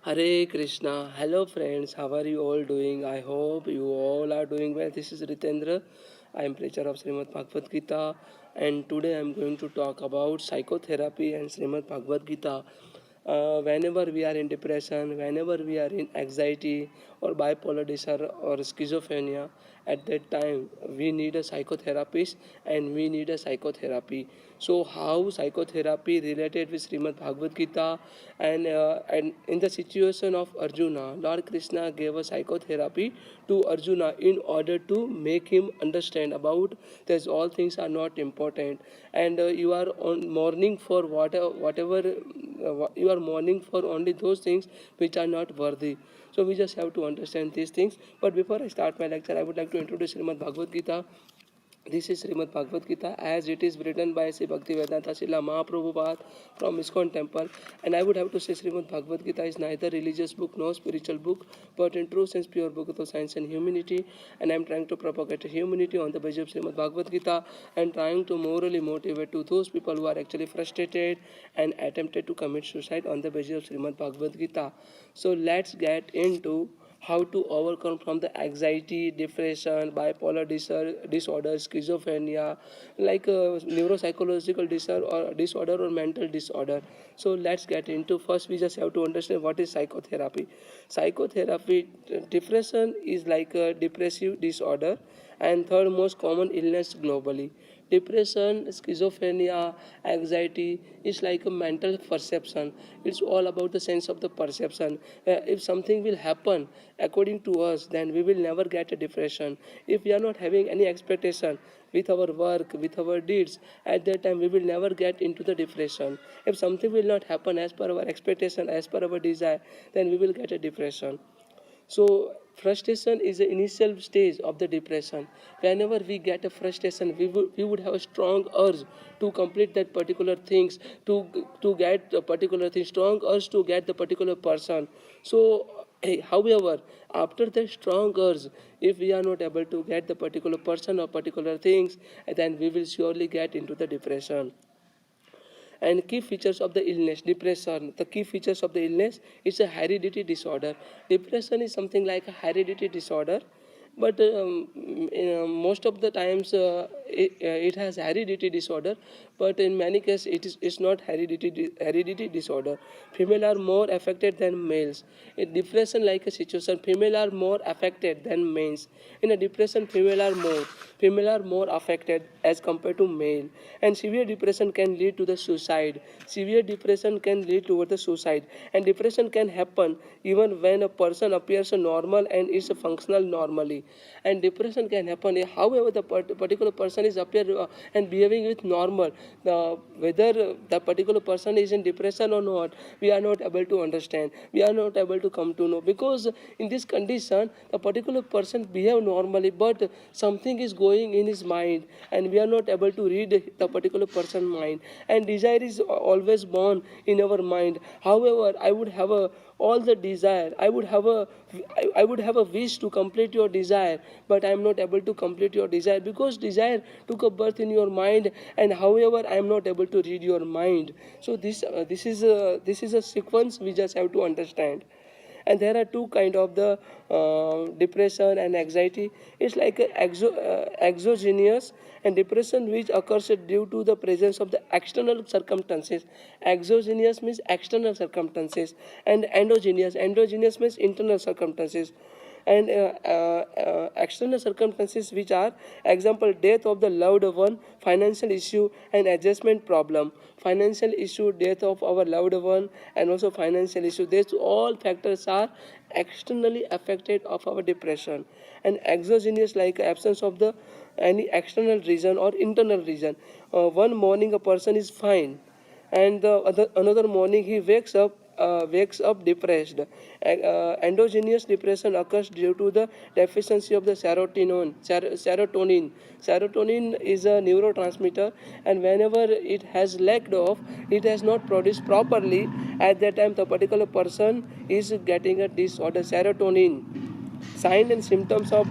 Hare Krishna. Hello friends, how are you all doing? I hope you all are doing well. This is Ritendra. I am preacher of Srimad Bhagavad Gita, and today I am going to talk about psychotherapy and Srimad Bhagavad Gita. Whenever we are in depression, whenever we are in anxiety or bipolar disorder or schizophrenia, at that time we need a psychotherapist and we need a psychotherapy. So how psychotherapy related with Srimad Bhagavad Gita, and in the situation of Arjuna, Lord Krishna gave a psychotherapy to Arjuna in order to make him understand about that all things are not important, and you are on mourning for whatever you are mourning for only those things which are not worthy. So we just have to understand these things. But before I start my lecture, I would like to introduce Srimad Bhagavad Gita. This is Srimad Bhagavad Gita as it is written by Sri Bhaktivedanta Srila Mahaprabhupada from ISKCON temple. And I would have to say Srimad Bhagavad Gita is neither religious book nor spiritual book, but in true sense pure book of science and humanity. And I am trying to propagate humanity on the basis of Srimad Bhagavad Gita and trying to morally motivate to those people who are actually frustrated and attempted to commit suicide on the basis of Srimad Bhagavad Gita. So let's get into how to overcome from the anxiety, depression, bipolar disorder, schizophrenia, like neuropsychological disorder or mental disorder. So let's get into. First we just have to understand what is psychotherapy. Psychotherapy, depression is like a depressive disorder and third most common illness globally. Depression, schizophrenia, anxiety is like a mental perception. It's all about the sense of the perception. If something will happen according to us, then we will never get a depression. If we are not having any expectation with our work, with our deeds, at that time we will never get into the depression. If something will not happen as per our expectation, as per our desire, then we will get a depression. So frustration is the initial stage of the depression. Whenever we get a frustration, we would have a strong urge to complete that particular things, to get a particular thing, strong urge to get the particular person. So however, after the strong urge, if we are not able to get the particular person or particular things, then we will surely get into the depression. And key features of the illness, depression, the key features of the illness is a hereditary disorder. Depression is something like a hereditary disorder, but most of the times it has hereditary disorder, but in many cases it's not hereditary disorder. Female are more affected than males. In depression like a situation, female are more affected than males. In a depression, female are more affected as compared to male. And severe depression can lead to the suicide. Severe depression can lead toward the suicide. And depression can happen even when a person appears normal and is functional normally. And depression can happen however the particular person is appear and behaving with normal. Whether the particular person is in depression or not, we are not able to understand. We are not able to come to know, because in this condition the particular person behave normally, but something is going in his mind and we are not able to read the particular person mind. And desire is always born in our mind. However, I would have a all the desire, I would have a wish to complete your desire, but I am not able to complete your desire because desire took a birth in your mind, and however I am not able to read your mind. So this is a sequence we just have to understand. And there are two kind of the depression and anxiety. It's like a exogenous and depression which occurs due to the presence of the external circumstances. Exogenous means external circumstances, and endogenous means internal circumstances. And external circumstances which are example death of the loved one, financial issue and adjustment problem. Financial issue, death of our loved one, and also financial issue, these all factors are externally affected of our depression. And exogenous like absence of the any external reason or internal reason. One morning a person is fine, and another morning he wakes up depressed. Endogenous depression occurs due to the deficiency of the serotonin is a neurotransmitter, and whenever it has lacked of, it has not produced properly. At that time the particular person is getting a disorder, serotonin. Signs and symptoms of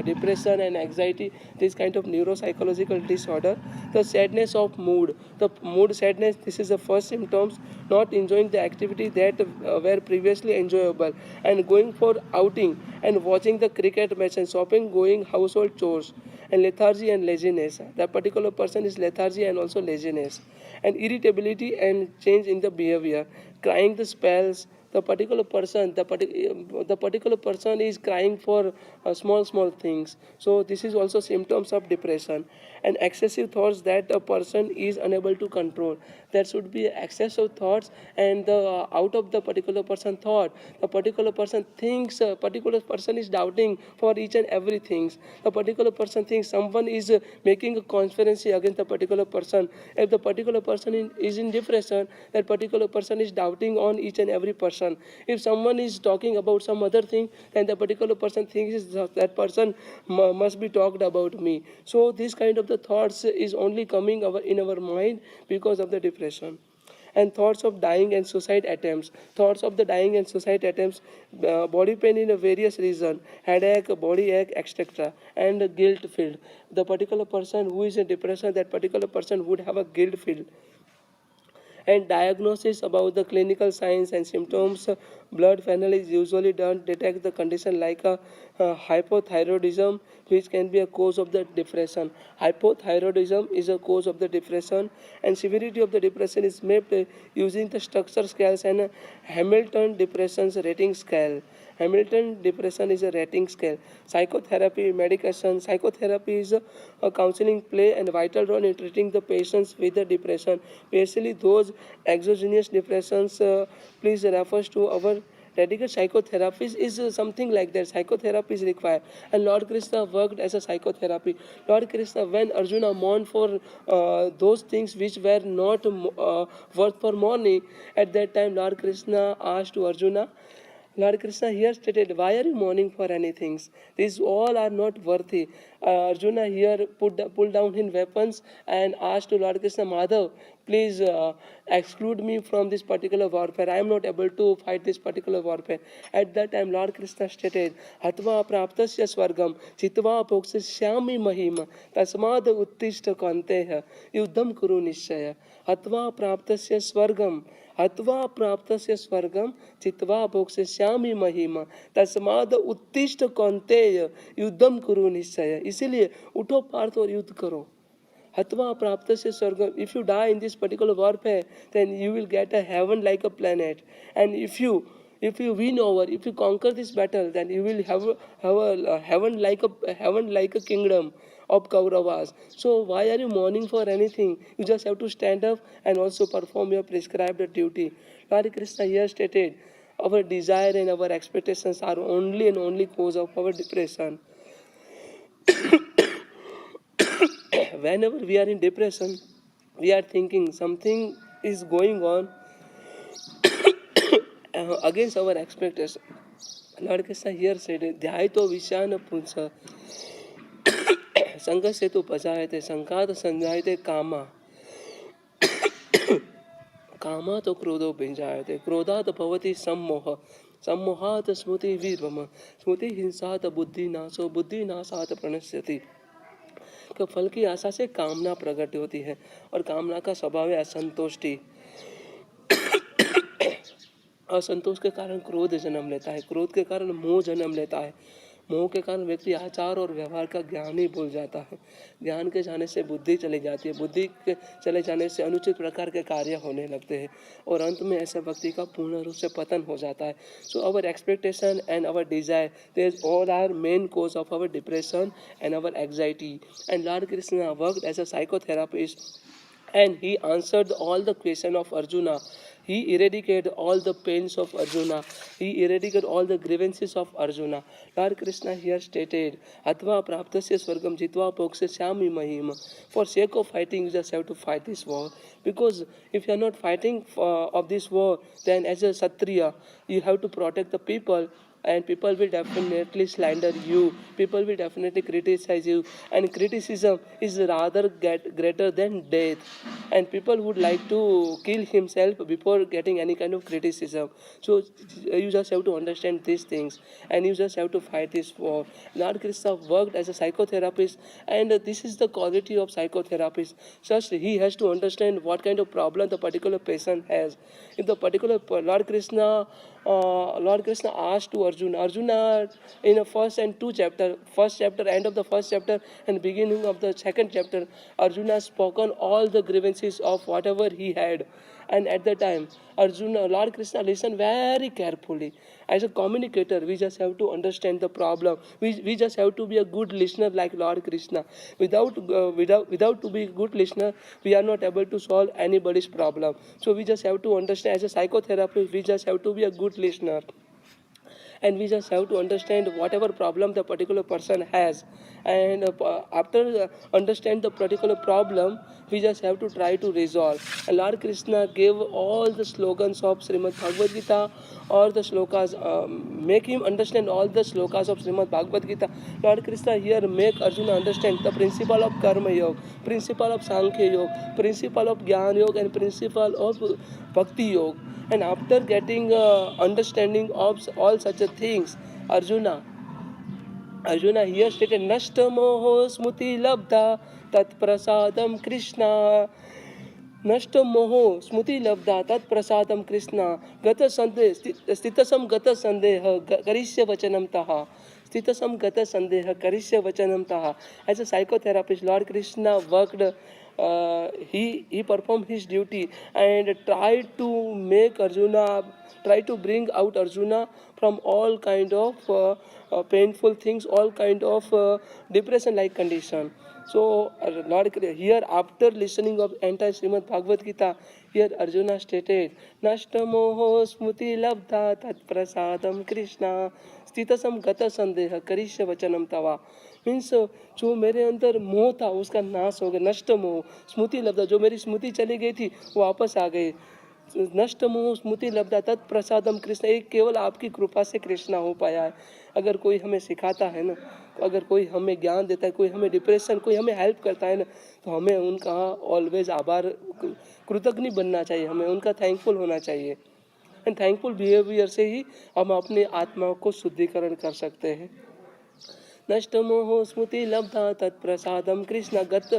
depression and anxiety, this kind of neuropsychological disorder. The sadness of mood, the mood sadness, this is the first symptoms. Not enjoying the activity that were previously enjoyable, and going for outing and watching the cricket match and shopping, going household chores, and lethargy and laziness. That particular person is lethargy and also laziness, and irritability and change in the behavior, crying the spells. The particular person is crying for small things. So this is also symptoms of depression. And excessive thoughts that a person is unable to control. There should be excess of thoughts, and the out of the particular person thought, the particular person thinks, a particular person is doubting for each and everything. The particular person thinks someone is making a conspiracy against the particular person. If the particular person is in depression, that particular person is doubting on each and every person. If someone is talking about some other thing, then the particular person thinks that person must be talked about me. So this kind of the thoughts is only coming in our mind because of the depression. And thoughts of dying and suicide attempts, thoughts of the dying and suicide attempts, body pain in a various reason, headache, body ache, etc., and guilt filled. The particular person who is in depression, that particular person would have a guilt filled. And diagnosis about the clinical signs and symptoms. Blood panel is usually done detect the condition like a hypothyroidism, which can be a cause of the depression. Hypothyroidism is a cause of the depression, and severity of the depression is mapped using the structure scales and Hamilton depression's rating scale. Hamilton depression is a rating scale. Psychotherapy, medication. Psychotherapy is a counseling play and vital role in treating the patients with the depression, especially those exogenous depressions. Please refer to our dedicated psychotherapist is something like that. Psychotherapy is required, and Lord Krishna worked as a psychotherapy. Lord Krishna, when Arjuna mourned for those things which were not worth for mourning, at that time Lord Krishna asked to Arjuna, Lord Krishna here stated, why are you mourning for anything? These all are not worthy. Arjuna here pulled down his weapons and asked to Lord Krishna, Madhav, please exclude me from this particular warfare. I am not able to fight this particular warfare. At that time, Lord Krishna stated, Hatva praptasya swargam, chitva poksishyami mahima, tasmad uttishta kanteha, yuddham kuru nishaya. Hatva praptasya swargam, हत्वा प्राप्तस्य स्वर्गम चित्वा भोक्ष्यामि महिमा तस्माद उत्तिष्ठ कौन्तेय युद्धम कुरु निश्चय. इसीलिए उठो पार्थ और युद्ध करो. हत्वा प्राप्तस्य स्वर्गम. If you die in this particular warfare, then you will get a heaven like a planet. And if you win over, if you conquer this battle, then you will have a heaven like a kingdom of Kauravas. So why are you mourning for anything? You just have to stand up and also perform your prescribed duty. Lord Krishna here stated, our desire and our expectations are only and only cause of our depression. Whenever we are in depression, we are thinking something is going on against our expectation. Lord Krishna here said, Dhyaito Vishana Punsa संघ से तो पजायते संघात संजायते कामा कामा तो क्रोधो भिंजायते क्रोधात भवति सम्मोह सम्मोहात स्मृति वीरम स्मृति हिंसात बुद्धि नाशो बुद्धि नाशात प्रणश्यति. तो फल की आशा से कामना प्रकट होती है, और कामना का स्वभाव है असंतुष्टि. असंतोष के कारण क्रोध जन्म लेता है, क्रोध के कारण मोह जन्म लेता है, मोह के कारण व्यक्ति आचार और व्यवहार का ज्ञान ही भूल जाता है. ज्ञान के जाने से बुद्धि चली जाती है, बुद्धि के चले जाने से अनुचित प्रकार के कार्य होने लगते हैं, और अंत में ऐसे व्यक्ति का पूर्ण रूप से पतन हो जाता है. So our expectation and our desire, this all are main cause of our depression and our anxiety. And Lord Krishna worked as a psychotherapist, and he answered all the question of Arjuna. He eradicated all the pains of Arjuna. He eradicated all the grievances of Arjuna. Lord Krishna here stated, Atva praptasya swargam jitva pokshashyami mahim. For sake of fighting, you just have to fight this war. Because if you are not fighting of this war, then as a Kshatriya, you have to protect the people. and people will definitely slander you, people will definitely criticize you, and criticism is rather greater than death, and people would like to kill himself before getting any kind of criticism. So you just have to understand these things, and you just have to fight this war. Lord Krishna worked as a psychotherapist, and this is the quality of psychotherapist. Just he has to understand what kind of problem the particular patient has. If the particular Lord Krishna asked to Arjuna in the first chapter, end of the first chapter and beginning of the second chapter, Arjuna spoken all the grievances of whatever he had. And at the time, Lord Krishna listened very carefully. As a communicator, we just have to understand the problem. We just have to be a good listener like Lord Krishna. Without to be a good listener, we are not able to solve anybody's problem. So we just have to understand, as a psychotherapist, we just have to be a good listener, and we just have to understand whatever problem the particular person has. And after understand the particular problem, we just have to try to resolve. And Lord Krishna gave all the slogans of Srimad Bhagavad Gita, or the slokas, make him understand all the slokas of Srimad Bhagavad Gita. Lord Krishna here make Arjuna understand the principle of Karma Yoga, principle of Sankhya Yoga, principle of Jnana Yoga, and principle of Bhakti Yoga. And after getting understanding of all such a things, Arjuna here stated, Nashta moho smuti labdha tat prasadam Krishna. Nashta moho smuti labdha tat prasadam Krishna. Gata sandeh stitasam gata sandeha karishya vachanam taha. Stitasam gata sandeha karishya vachanam taha. As a psychotherapist, Lord Krishna worked, he performed his duty and tried to bring out Arjuna from all kind of painful things, all kind of depression like condition. So Lord here, after listening of entire Srimad Bhagavad Gita, here Arjuna stated, Nashtamoho smriti labdha tat prasadam Krishna स्थितसम गत संदेह करिष्य वचनम तवा. Means जो मेरे अंदर मोह था उसका नाश हो गया. नष्ट मोह स्मृति लब्धा, जो मेरी स्मृति चली गई थी वो वापस आ गई. नष्ट मोह स्मृति लब्धा तत्प्रसादम कृष्ण, एक केवल आपकी कृपा से कृष्णा हो पाया है. अगर कोई हमें सिखाता है ना, अगर कोई हमें ज्ञान देता है, कोई हमें डिप्रेशन, कोई हमें हेल्प करता है ना, तो हमें उनका ऑलवेज आभार कृतज्ञ बनना चाहिए, हमें उनका थैंकफुल होना चाहिए. एंड थैंकफुल बिहेवियर से ही हम अपने आत्मा को शुद्धिकरण कर सकते हैं. नष्ट मोह स्मृति लब्धा तत्प्रसादम कृष्ण गत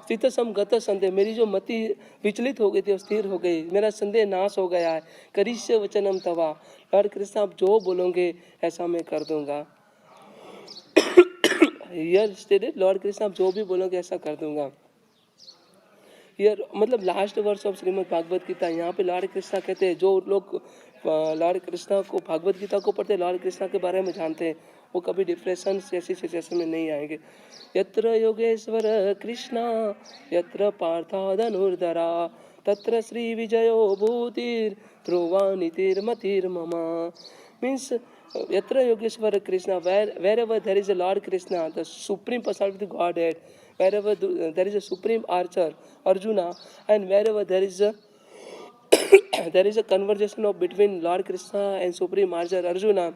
स्थित सम गत संदेह, मेरी जो मति विचलित हो गई थी स्थिर हो गई, मेरा संदेह नाश हो गया है. करिष्य वचनम तवा, लॉर्ड कृष्ण आप जो बोलोगे ऐसा मैं कर दूंगा. हियर स्टेटेड, लॉर्ड कृष्ण आप जो भी बोलोगे ऐसा कर दूंगा. हियर मतलब last verse of Shrimad Bhagavad Gita, यहाँ पे लॉर्ड कृष्णा कहते हैं, जो लोग लॉर्ड कृष्णा को भागवत गीता को पढ़ते हैं, लॉर्ड कृष्णा के बारे में जानते हैं, वो कभी डिप्रेशन जैसी सिचुएशन में नहीं आएंगे. यत्र योगेश्वर कृष्णा यत्र पार्थाधनुर्धरा तत्र श्री विजयो भूतिर ध्रुवानितिर्मतिर्मम. मीन्स यत्र Yogeshwar Krishna, wherever there is a Lord Krishna, the supreme personality of Godhead, wherever there is a supreme archer Arjuna, and wherever there is a there is a conversation of between Lord Krishna and supreme archer Arjuna,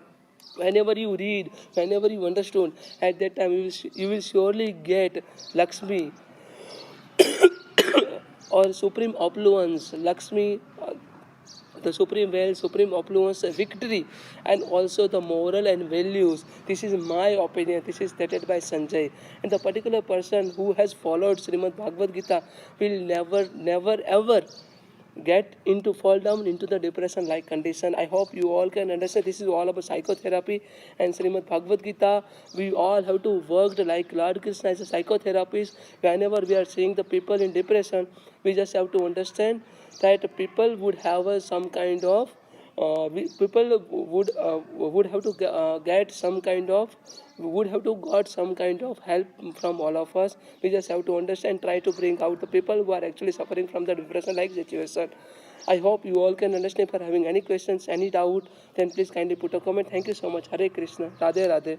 whenever you read, whenever you understood, at that time you will surely get Lakshmi or supreme affluence, Lakshmi, the supreme wealth, supreme affluence, victory, and also the moral and values. This is my opinion. This is stated by Sanjay. And the particular person who has followed Srimad Bhagavad Gita will never ever get into fall down into the depression like condition. I hope you all can understand. This is all about psychotherapy and Srimad Bhagavad Gita. We all have to work like Lord Krishna as a psychotherapist. Whenever we are seeing the people in depression, we just have to understand that people would have some kind of people would have to get some kind of, would have to got some kind of help from all of us. We just have to understand, try to bring out the people who are actually suffering from the depression like situation. I hope you all can understand. For having any questions, any doubt, then please kindly put a comment. Thank you so much. Hare Krishna. Radhe Radhe.